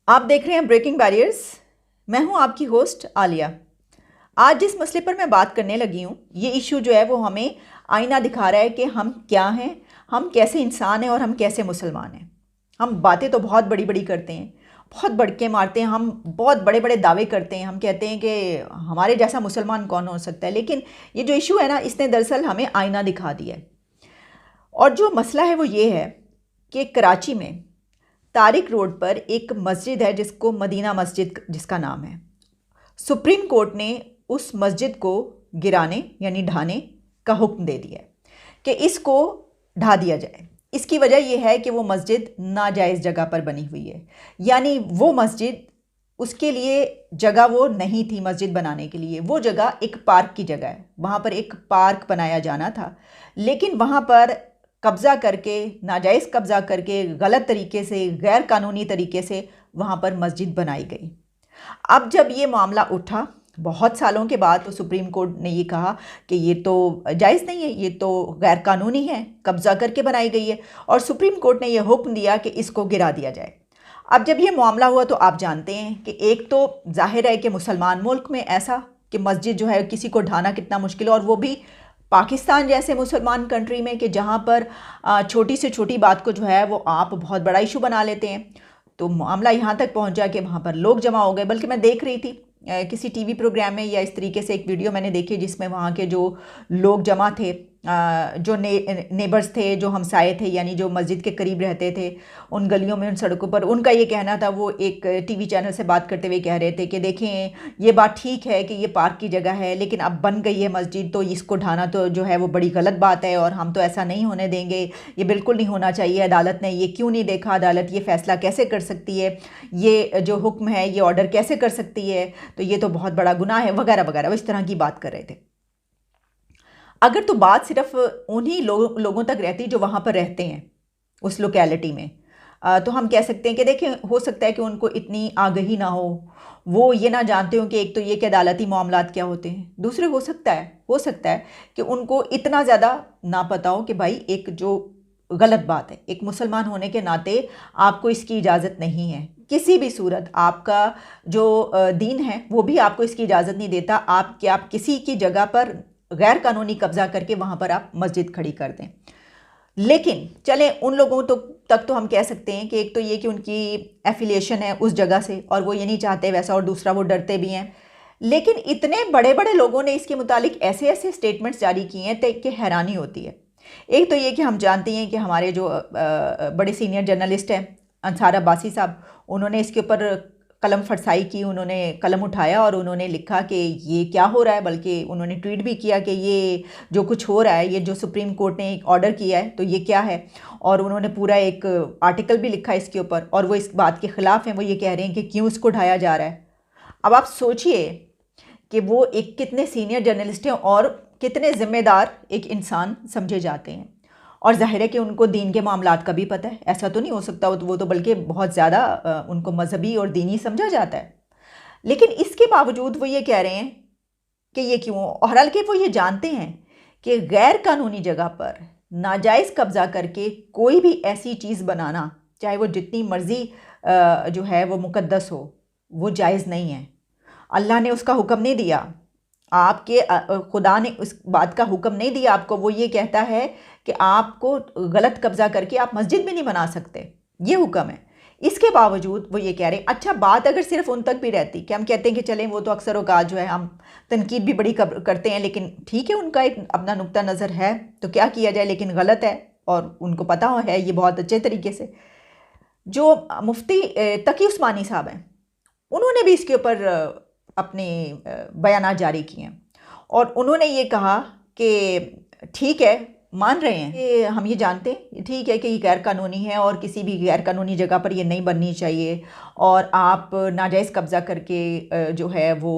आप देख रहे हैं ब्रेकिंग बैरियर्स। मैं हूं आपकी होस्ट आलिया। आज जिस मसले पर मैं बात करने लगी हूं, ये इशू जो है वो हमें आईना दिखा रहा है कि हम क्या हैं, हम कैसे इंसान हैं और हम कैसे मुसलमान हैं। हम बातें तो बहुत बड़ी बड़ी करते हैं, बहुत बड़के मारते हैं, हम बहुत बड़े बड़े दावे करते हैं, हम कहते हैं कि हमारे जैसा मुसलमान कौन हो सकता है। लेकिन ये जो इशू है ना, इसने दरअसल हमें आईना दिखा दिया है। और जो मसला है वो ये है कि कराची में तारिक रोड पर एक मस्जिद है जिसको मदीना मस्जिद जिसका नाम है। सुप्रीम कोर्ट ने उस मस्जिद को गिराने यानी ढाने का हुक्म दे दिया है कि इसको ढा दिया जाए। इसकी वजह यह है कि वो मस्जिद नाजायज़ जगह पर बनी हुई है, यानी वो मस्जिद, उसके लिए जगह वो नहीं थी मस्जिद बनाने के लिए। वो जगह एक पार्क की जगह है, वहाँ पर एक पार्क बनाया जाना था, लेकिन वहाँ पर कब्ज़ा करके, नाजायज़ कब्ज़ा करके, गलत तरीके से, गैर कानूनी तरीके से वहाँ पर मस्जिद बनाई गई। अब जब ये मामला उठा बहुत सालों के बाद, तो सुप्रीम कोर्ट ने ये कहा कि ये तो जायज़ नहीं है, ये तो गैर कानूनी है, कब्ज़ा करके बनाई गई है, और सुप्रीम कोर्ट ने यह हुक्म दिया कि इसको गिरा दिया जाए। अब जब ये मामला हुआ तो आप जानते हैं कि एक तो जाहिर है कि मुसलमान मुल्क में ऐसा कि मस्जिद जो है किसी को ढाना कितना मुश्किल है, और वो भी पाकिस्तान जैसे मुसलमान कंट्री में कि जहाँ पर छोटी से छोटी बात को जो है वो आप बहुत बड़ा इशू बना लेते हैं। तो मामला यहाँ तक पहुँचा कि वहाँ पर लोग जमा हो गए। बल्कि मैं देख रही थी किसी टीवी प्रोग्राम में या इस तरीके से एक वीडियो मैंने देखी जिसमें वहाँ के जो लोग जमा थे, जो नेबर्स थे, जो हमसाए थे, यानी जो मस्जिद के करीब रहते थे, उन गलियों में, उन सड़कों पर, उनका ये कहना था, वो एक टीवी चैनल से बात करते हुए कह रहे थे कि देखें, ये बात ठीक है कि ये पार्क की जगह है, लेकिन अब बन गई है मस्जिद तो इसको ढाना तो जो है वो बड़ी गलत बात है, और हम तो ऐसा नहीं होने देंगे, ये बिल्कुल नहीं होना चाहिए। अदालत ने ये क्यों नहीं देखा, अदालत ये फ़ैसला कैसे कर सकती है, ये जो हुक्म है, ये ऑर्डर कैसे कर सकती है, तो ये तो बहुत बड़ा गुनाह है, वगैरह वगैरह, वो इस तरह की बात कर रहे थे। अगर तो बात सिर्फ उन्हीं लोगों तक रहती जो वहाँ पर रहते हैं उस लोकेलिटी में, तो हम कह सकते हैं कि देखें, हो सकता है कि उनको इतनी आगही ना हो, वो ये ना जानते हो कि एक तो ये कि अदालती मामलात क्या होते हैं, दूसरे हो सकता है कि उनको इतना ज़्यादा ना पता हो कि भाई एक जो गलत बात है, एक मुसलमान होने के नाते आपको इसकी इजाज़त नहीं है, किसी भी सूरत आपका जो दीन है वो भी आपको इसकी इजाज़त नहीं देता आप किसी की जगह पर गैर कानूनी कब्जा करके वहाँ पर आप मस्जिद खड़ी कर दें। लेकिन चलें, उन लोगों तक तो हम कह सकते हैं कि एक तो ये कि उनकी एफिलिएशन है उस जगह से और वो ये नहीं चाहते वैसा, और दूसरा वो डरते भी हैं। लेकिन इतने बड़े बड़े लोगों ने इसके मुतालिक ऐसे ऐसे स्टेटमेंट्स जारी किए हैं कि हैरानी होती है। एक तो ये कि हम जानते हैं कि हमारे जो बड़े सीनियर जर्नलिस्ट हैं अंसार अब्बासी साहब, उन्होंने इसके ऊपर कलम फरसाई की, उन्होंने कलम उठाया और उन्होंने लिखा कि ये क्या हो रहा है, बल्कि उन्होंने ट्वीट भी किया कि ये जो कुछ हो रहा है, ये जो सुप्रीम कोर्ट ने एक ऑर्डर किया है तो ये क्या है, और उन्होंने पूरा एक आर्टिकल भी लिखा इसके ऊपर, और वो इस बात के ख़िलाफ़ हैं। वो ये कह रहे हैं कि क्यों इसको ढाया जा रहा है। अब आप सोचिए कि वो एक कितने सीनियर जर्नलिस्ट हैं और कितने ज़िम्मेदार एक इंसान समझे जाते हैं, और ज़ाहिर है कि उनको दीन के मामलात का भी पता है। ऐसा तो नहीं हो सकता, वो तो बल्कि बहुत ज़्यादा उनको मजहबी और दीनी समझा जाता है। लेकिन इसके बावजूद वो ये कह रहे हैं कि ये क्यों, और हालांकि वो ये जानते हैं कि गैर कानूनी जगह पर नाजायज़ कब्ज़ा करके कोई भी ऐसी चीज़ बनाना, चाहे वो जितनी मर्ज़ी जो है वो मुकद्दस हो, वो जायज़ नहीं है। अल्लाह ने उसका हुक्म नहीं दिया, आपके खुदा ने उस बात का हुक्म नहीं दिया आपको। वो ये कहता है कि आपको गलत कब्ज़ा करके आप मस्जिद भी नहीं बना सकते, ये हुक्म है। इसके बावजूद वो ये कह रहे हैं। अच्छा, बात अगर सिर्फ उन तक भी रहती कि हम कहते हैं कि चलें, वो तो अक्सर औकात जो है हम तनकीद भी बड़ी करते हैं, लेकिन ठीक है, उनका एक अपना नुक्ता नज़र है तो क्या किया जाए, लेकिन गलत है और उनको पता है ये बहुत अच्छे तरीके से। जो मुफ्ती तकी उस्मानी साहब हैं, उन्होंने भी इसके ऊपर अपने बयानात जारी किए हैं, और उन्होंने ये कहा कि ठीक है, मान रहे हैं कि हम ये जानते हैं ठीक है कि ये गैर कानूनी है और किसी भी गैर कानूनी जगह पर ये नहीं बननी चाहिए, और आप नाजायज़ कब्ज़ा करके जो है वो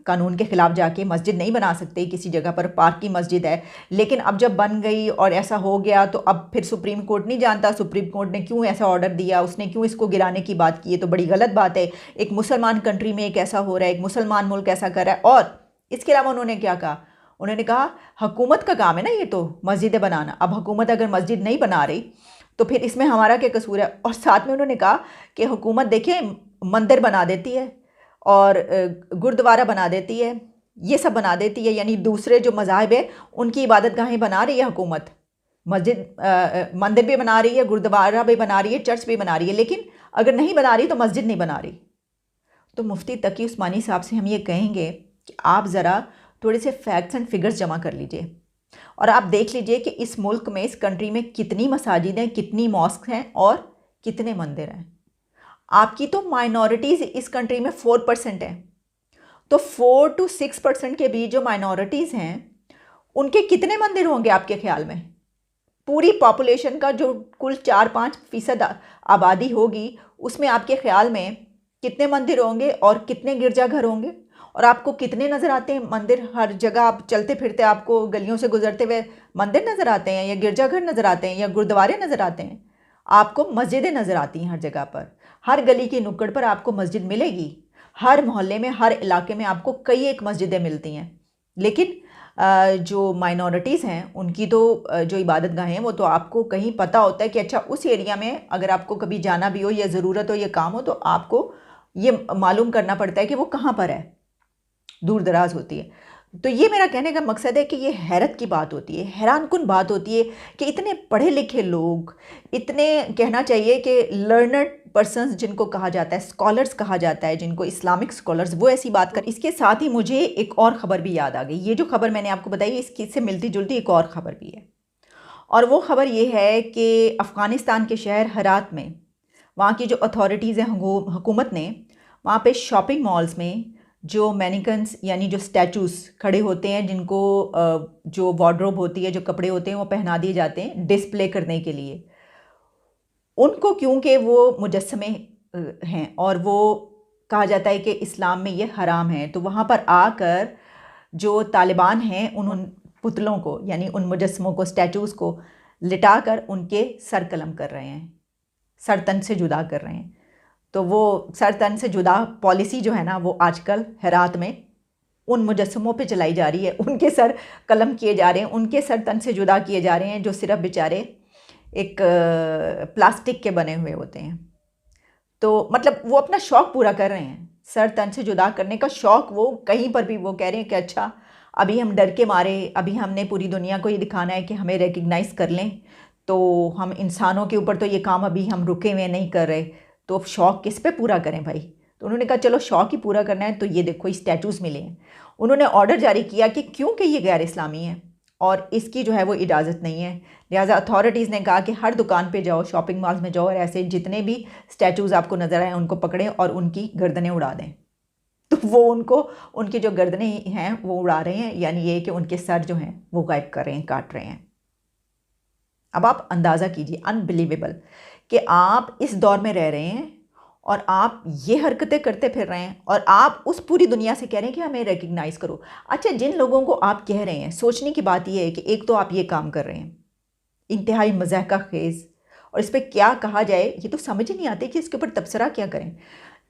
कानून के ख़िलाफ़ जाके मस्जिद नहीं बना सकते किसी जगह पर, पार्क की मस्जिद है। लेकिन अब जब बन गई और ऐसा हो गया तो अब फिर सुप्रीम कोर्ट नहीं जानता सुप्रीम कोर्ट ने क्यों ऐसा ऑर्डर दिया, उसने क्यों इसको गिराने की बात की है, तो बड़ी गलत बात है। एक मुसलमान कंट्री में एक ऐसा हो रहा है, एक मुसलमान मुल्क ऐसा कर रहा है। और इसके अलावा उन्होंने क्या कहा, उन्होंने कहा हुकूमत का काम है ना ये तो मस्जिदें बनाना। अब हुकूमत अगर मस्जिद नहीं बना रही तो फिर इसमें हमारा क्या कसूर है। और साथ में उन्होंने कहा कि हुकूमत देखें, मंदिर बना देती है और गुरुद्वारा बना देती है, ये सब बना देती है। यानी दूसरे जो मज़ाहिब है उनकी इबादत गाहें बना रही है हुकूमत, मंदिर भी बना रही है, गुरुद्वारा भी बना रही है, चर्च भी बना रही है, लेकिन अगर नहीं बना रही तो मस्जिद नहीं बना रही। तो मुफ्ती तकी उस्मानी साहब से हम ये कहेंगे कि आप ज़रा थोड़े से फैक्ट्स एंड फिगर्स जमा कर लीजिए और आप देख लीजिए कि इस मुल्क में, इस कंट्री में कितनी मसाजिद हैं, कितनी मॉस्क हैं और कितने मंदिर हैं। आपकी तो माइनॉरिटीज़ इस कंट्री में 4% है, तो 4 to 6% के बीच जो माइनॉरिटीज़ हैं उनके कितने मंदिर होंगे आपके ख्याल में? पूरी पॉपुलेशन का जो कुल 4-5% आबादी होगी उसमें आपके ख्याल में कितने मंदिर होंगे और कितने गिरजाघर होंगे? और आपको कितने नज़र आते हैं मंदिर? हर जगह आप चलते फिरते आपको गलियों से गुजरते हुए मंदिर नज़र आते हैं या गिरजाघर नज़र आते हैं या गुरुद्वारे नज़र आते हैं? आपको मस्जिदें नज़र आती हैं हर जगह पर, हर गली की नुक्कड़ पर आपको मस्जिद मिलेगी, हर मोहल्ले में, हर इलाके में आपको कई एक मस्जिदें मिलती हैं। लेकिन जो माइनॉरिटीज़ हैं उनकी तो जो इबादत गाहें हैं वो तो आपको कहीं पता होता है कि अच्छा उस एरिया में अगर आपको कभी जाना भी हो या ज़रूरत हो या काम हो तो आपको ये मालूम करना पड़ता है कि वो कहाँ पर है, दूर दराज होती है। तो ये मेरा कहने का मकसद है कि ये हैरत की बात होती है, हैरानकुन बात होती है कि इतने पढ़े लिखे लोग, इतने कहना चाहिए कि लर्नड पर्सन्स जिनको कहा जाता है, स्कॉलर्स कहा जाता है जिनको, इस्लामिक स्कॉलर्स, वो ऐसी बात कर। इसके साथ ही मुझे एक और ख़बर भी याद आ गई। ये जो खबर मैंने आपको बताई इसकी से मिलती जुलती एक और ख़बर भी है, और वो ख़बर ये है कि अफ़गानिस्तान के शहर हेरात में वहाँ की जो अथॉरिटीज़ हैं, हुकूमत ने वहाँ पे शॉपिंग मॉल्स में जो मैनिकन्स यानी जो स्टैचूज़ खड़े होते हैं, जिनको जो वार्डरोब होती है, जो कपड़े होते हैं वो पहना दिए जाते हैं डिस्प्ले करने के लिए, उनको क्योंकि वो मुजस्समे हैं और वो कहा जाता है कि इस्लाम में ये हराम है, तो वहाँ पर आकर जो तालिबान हैं उन पुतलों को यानी उन मुजस्समों को, स्टैचूज़ को लिटाकर उनके सर कलम कर रहे हैं, सर तन से जुदा कर रहे हैं। तो वो सर तन से जुदा पॉलिसी जो है ना वो आजकल हेरात में उन मुजस्समों पे चलाई जा रही है, उनके सर कलम किए जा रहे हैं, उनके सर तन से जुदा किए जा रहे हैं, जो सिर्फ बेचारे एक प्लास्टिक के बने हुए होते हैं। तो मतलब वो अपना शौक़ पूरा कर रहे हैं, सर तन से जुदा करने का शौक़। वो कहीं पर भी वो कह रहे हैं कि अच्छा अभी हम डर के मारे, अभी हमने पूरी दुनिया को ये दिखाना है कि हमें रिकग्नाइज़ कर लें, तो हम इंसानों के ऊपर तो ये काम अभी हम रुके हुए नहीं कर रहे, तो अब शौक़ किस पे पूरा करें भाई? तो उन्होंने कहा चलो शौक़ ही पूरा करना है, तो ये देखो स्टैचूज़ मिले हैं। उन्होंने ऑर्डर जारी किया कि क्योंकि ये गैर इस्लामी है और इसकी जो है वो इजाज़त नहीं है, लिहाजा अथॉरिटीज़ ने कहा कि हर दुकान पे जाओ, शॉपिंग मॉल्स में जाओ और ऐसे जितने भी स्टैचूज़ आपको नज़र आए उनको पकड़ें और उनकी गर्दनें उड़ा दें। तो वो उनको, उनकी जो गर्दनें हैं वो उड़ा रहे हैं, यानी ये कि उनके सर जो हैं वो गायब कर रहे हैं, काट रहे हैं। अब आप अंदाज़ा कीजिए, अनबिलीवेबल कि आप इस दौर में रह रहे हैं और आप ये हरकतें करते फिर रहे हैं और आप उस पूरी दुनिया से कह रहे हैं कि हमें रिकग्नाइज़ करो। अच्छा, जिन लोगों को आप कह रहे हैं, सोचने की बात यह है कि एक तो आप ये काम कर रहे हैं इंतहाई मज़ाक़ खेज़, और इस पर क्या कहा जाए ये तो समझ ही नहीं आती कि इसके ऊपर तबसरा क्या करें।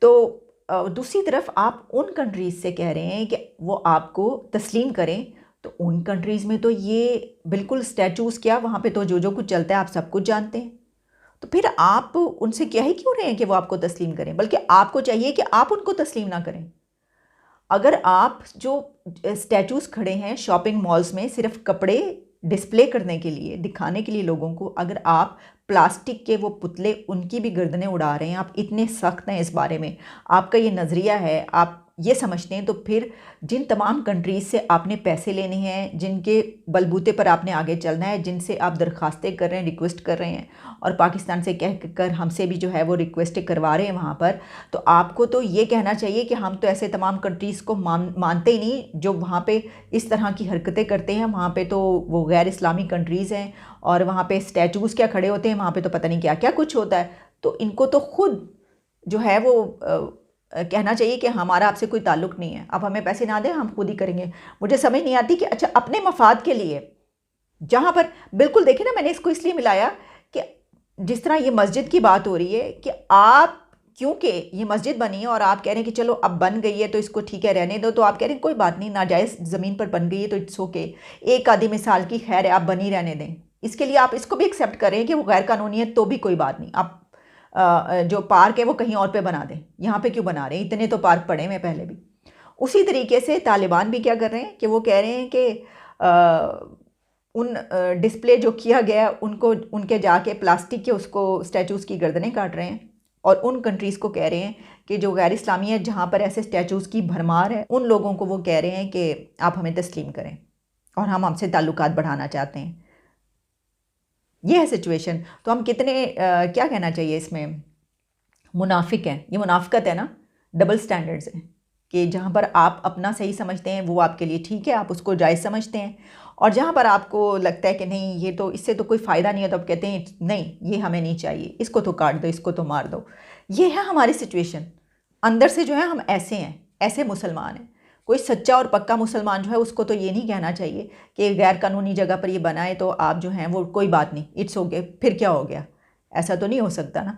तो दूसरी तरफ आप उन कंट्रीज़ से कह रहे हैं कि वो आपको तस्लीम करें, तो उन कंट्रीज़ में तो ये बिल्कुल स्टैचूज़ क्या, वहाँ पे तो जो कुछ चलता है आप सब कुछ जानते हैं। तो फिर आप उनसे क्या ही क्यों रहे हैं कि वो आपको तस्लीम करें, बल्कि आपको चाहिए कि आप उनको तस्लीम ना करें। अगर आप जो स्टैचूज़ खड़े हैं शॉपिंग मॉल्स में सिर्फ कपड़े डिस्प्ले करने के लिए, दिखाने के लिए लोगों को, अगर आप प्लास्टिक के वो पुतले उनकी भी गर्दनें उड़ा रहे हैं, आप इतने सख्त हैं इस बारे में, आपका ये नज़रिया है, आप ये समझते हैं, तो फिर जिन तमाम कंट्रीज़ से आपने पैसे लेने हैं, जिनके बलबूते पर आपने आगे चलना है, जिनसे आप दरख्वास्तें कर रहे हैं, रिक्वेस्ट कर रहे हैं और पाकिस्तान से कह कर हमसे भी जो है वो रिक्वेस्टें करवा रहे हैं वहाँ पर, तो आपको तो ये कहना चाहिए कि हम तो ऐसे तमाम कंट्रीज़ को मानते ही नहीं जो वहाँ पे इस तरह की हरकतें करते हैं। वहाँ पे तो वो गैर इस्लामी कंट्रीज़ हैं और वहाँ पे स्टैचूज़ क्या खड़े होते हैं, वहाँ पे तो पता नहीं क्या क्या कुछ होता है। तो इनको तो खुद जो है वो कहना चाहिए कि हमारा आपसे कोई ताल्लुक़ नहीं है, आप हमें पैसे ना दें, हम खुद ही करेंगे। मुझे समझ नहीं आती कि अच्छा अपने मफाद के लिए, जहाँ पर बिल्कुल देखिए ना, मैंने इसको इसलिए मिलाया कि जिस तरह ये मस्जिद की बात हो रही है कि आप, क्योंकि ये मस्जिद बनी है और आप कह रहे हैं कि चलो अब बन गई है तो इसको ठीक है रहने दो, तो आप कह रहे हैं कोई बात नहीं, नाजायज़ ज़मीन पर बन गई है तो इट्स ओके, एक आधी मिसाल की खैर है, आप बनी रहने दें। इसके लिए आप इसको भी एक्सेप्ट करें कि वो गैर कानूनी है तो भी कोई बात नहीं, आप जो पार्क है वो कहीं और पे बना दें, यहाँ पे क्यों बना रहे हैं, इतने तो पार्क पड़े हुए पहले भी। उसी तरीके से तालिबान भी क्या कर रहे हैं कि वो कह रहे हैं कि उन डिस्प्ले जो किया गया उनको उनके जाके प्लास्टिक के उसको स्टैचूज़ की गर्दनें काट रहे हैं, और उन कंट्रीज़ को कह रहे हैं कि जो गैर इस्लामी है जहाँ पर ऐसे स्टैचूज़ की भरमार है, उन लोगों को वो कह रहे हैं कि आप हमें तस्लीम करें और हम हमसे ताल्लुकात बढ़ाना चाहते हैं। ये है सिचुएशन। तो हम कितने क्या कहना चाहिए इसमें, मुनाफिक हैं। ये मुनाफिकत है ना, डबल स्टैंडर्ड्स हैं कि जहाँ पर आप अपना सही समझते हैं वो आपके लिए ठीक है, आप उसको जायज़ समझते हैं, और जहाँ पर आपको लगता है कि नहीं ये तो इससे तो कोई फ़ायदा नहीं है, तो आप कहते हैं नहीं ये हमें नहीं चाहिए, इसको तो काट दो, इसको तो मार दो। ये है हमारी सिचुएशन। अंदर से जो है हम ऐसे हैं, ऐसे मुसलमान हैं। कोई सच्चा और पक्का मुसलमान जो है उसको तो ये नहीं कहना चाहिए कि गैर कानूनी जगह पर ये बनाए तो आप जो हैं वो कोई बात नहीं, इट्स ओके, फिर क्या हो गया, ऐसा तो नहीं हो सकता ना,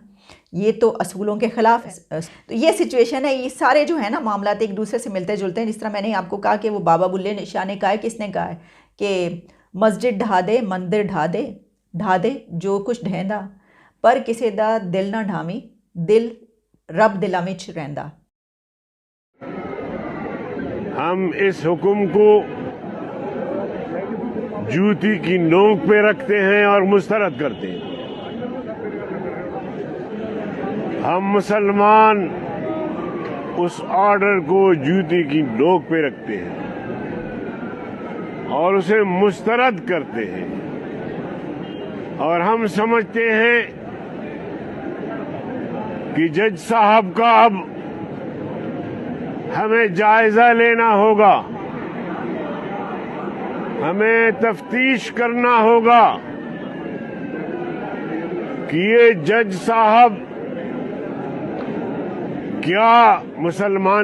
ये तो असूलों के ख़िलाफ़ है। तो ये सिचुएशन है। ये सारे जो है ना मामलात एक दूसरे से मिलते जुलते हैं। जिस तरह मैंने आपको कहा कि वो बाबा बुल्ले शाह ने कहा है, किसने कहा है कि मस्जिद ढा दे मंदिर ढा दे जो कुछ ढेंदा, पर किसी दा दिल ना ढामी, दिल रब दिला विच रहिंदा। हम इस हुक्म को जूती की नोक पे रखते हैं और मुस्तरद करते हैं। हम मुसलमान उस ऑर्डर को जूती की नोक पे रखते हैं और उसे मुस्तरद करते हैं, और हम समझते हैं कि जज साहब का अब हमें जायजा लेना होगा, हमें तफ्तीश करना होगा कि ये जज साहब क्या मुसलमान